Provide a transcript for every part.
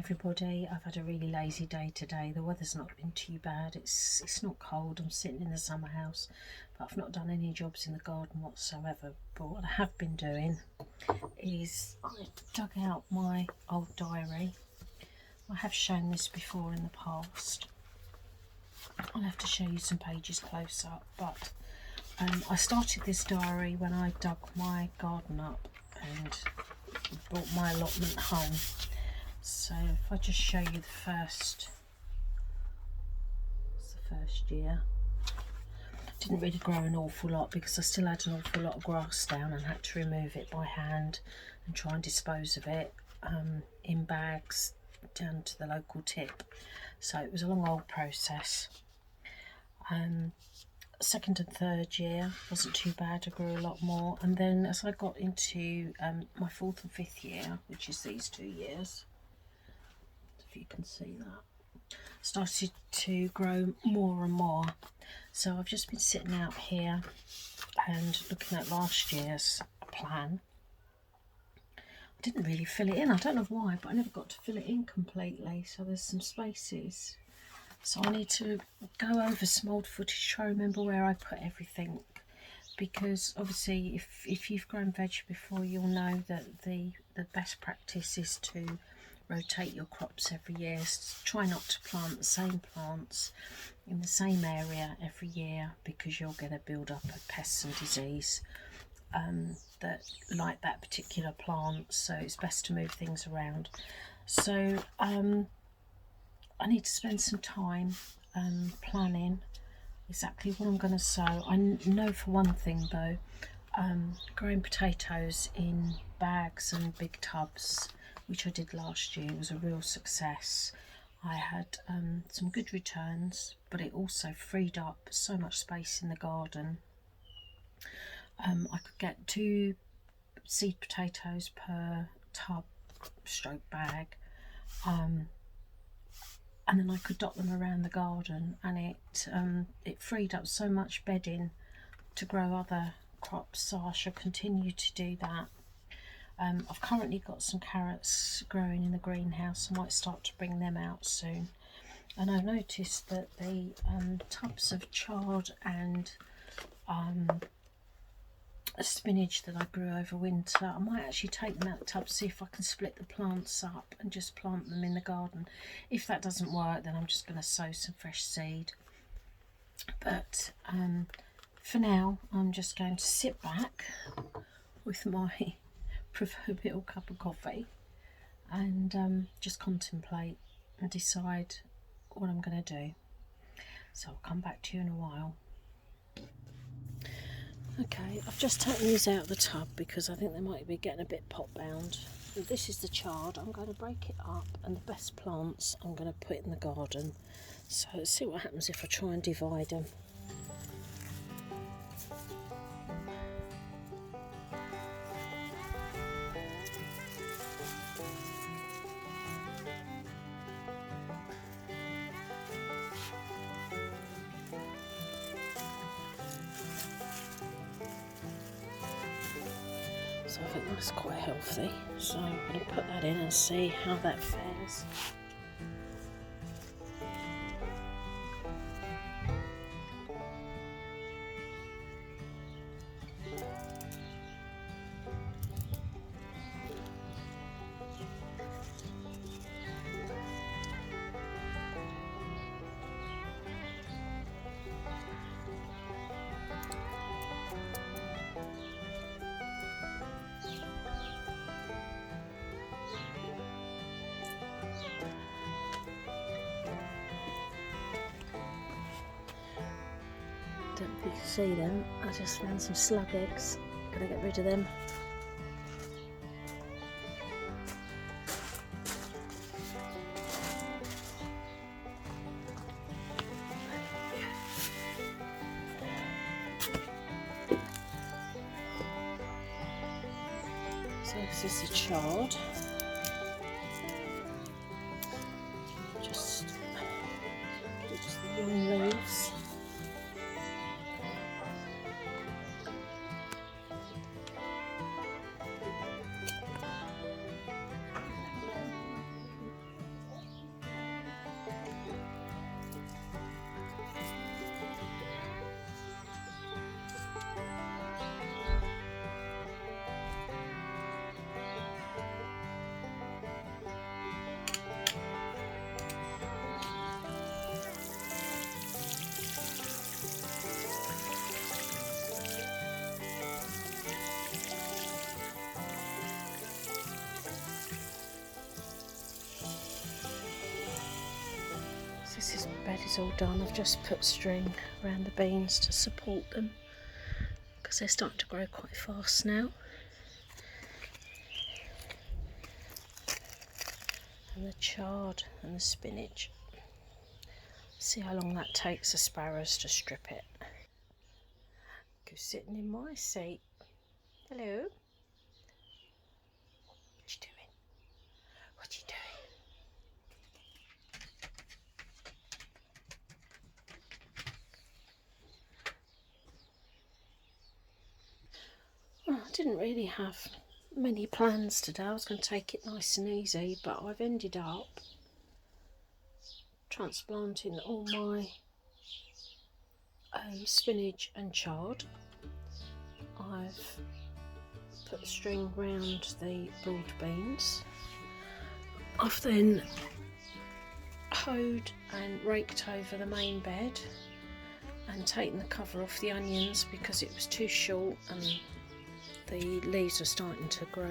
everybody. I've had a really lazy day today. The weather's not been too bad. It's not cold. I'm sitting in the summer house, but I've not done any jobs in the garden whatsoever. But what I have been doing is I dug out my old diary. I have shown this before in the past. I'll have to show you some pages close up, but I started this diary when I dug my garden up and brought my allotment home. So if I just show you the first year. Didn't really grow an awful lot because I still had an awful lot of grass down and had to remove it by hand and try and dispose of it in bags down to the local tip. So it was a long old process. Second and third year wasn't too bad. I grew a lot more, and then as I got into my fourth and fifth year, which is these 2 years, if you can see that, started to grow more and more. So I've just been sitting out here and looking at last year's plan. I didn't really fill it in. I don't know why, but I never got to fill it in completely, so there's some spaces. So I need to go over some old footage, try to remember where I put everything, because obviously if you've grown veg before, you'll know that the best practice is to rotate your crops every year. Try not to plant the same plants in the same area every year, because you'll get a build up of pests and disease that like that particular plant. So it's best to move things around. So I need to spend some time planning exactly what I'm going to sow. I know for one thing though, growing potatoes in bags and big tubs, which I did last year, was a real success. I had some good returns, but it also freed up so much space in the garden. I could get 2 seed potatoes per tub stroke bag, and then I could dot them around the garden, and it freed up so much bedding to grow other crops, so I shall continue to do that. I've currently got some carrots growing in the greenhouse. I might start to bring them out soon. And I've noticed that the tubs of chard and spinach that I grew over winter, I might actually take them out of the tub, see if I can split the plants up and just plant them in the garden. If that doesn't work, then I'm just going to sow some fresh seed. But for now, I'm just going to sit back with my proverbial cup of coffee and just contemplate and decide what I'm going to do. So I'll come back to you in a while. Okay, I've just taken these out of the tub because I think they might be getting a bit pot bound. This is the chard. I'm going to break it up, and the best plants I'm going to put in the garden. So let's see what happens if I try and divide them. So I think that's quite healthy. So I'm going to put that in and see how that fares. Don't know if you can see them. I just found some slug eggs. Gonna get rid of them. So this is the chard. Just the young leaves. bed is all done. I've just put string around the beans to support them because they're starting to grow quite fast now. And the chard and the spinach. See how long that takes the sparrows to strip it. Who's sitting in my seat? Hello. What you doing? What you doing? Well, I didn't really have many plans today. I was going to take it nice and easy, but I've ended up transplanting all my spinach and chard. I've put string round the broad beans. I've then hoed and raked over the main bed and taken the cover off the onions because it was too short and the leaves are starting to grow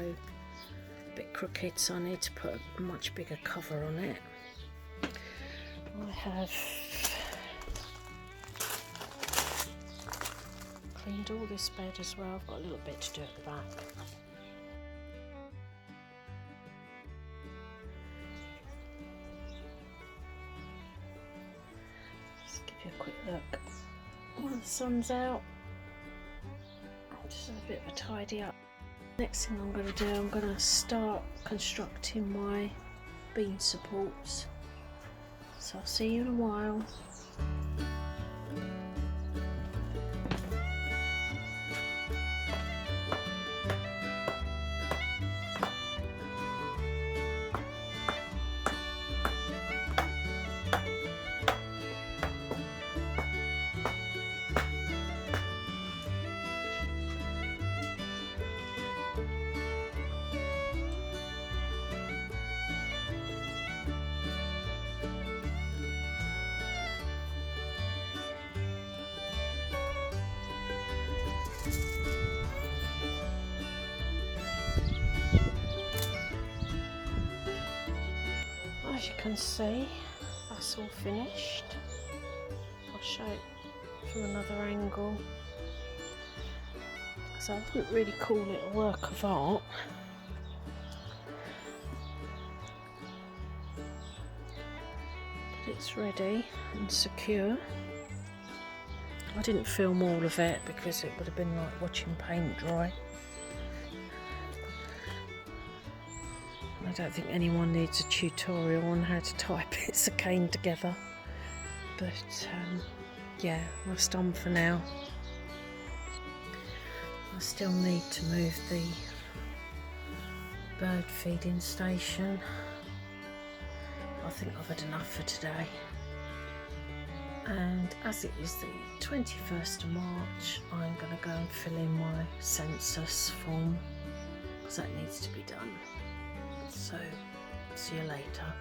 a bit crooked, so I need to put a much bigger cover on it. I have cleaned all this bed as well. I've got a little bit to do at the back. Just give you a quick look while the sun's out. Just a bit of a tidy up. Next thing I'm going to do, I'm going to start constructing my bean supports. So I'll see you in a while. As you can see, that's all finished. I'll show it from another angle. So I wouldn't really call it a work of art. But it's ready and secure. I didn't film all of it because it would have been like watching paint dry. I don't think anyone needs a tutorial on how to tie bits of cane together, but yeah, that's done for now. I still need to move the bird feeding station. I think I've had enough for today. And as it is the 21st of March, I'm going to go and fill in my census form because that needs to be done. So, see you later.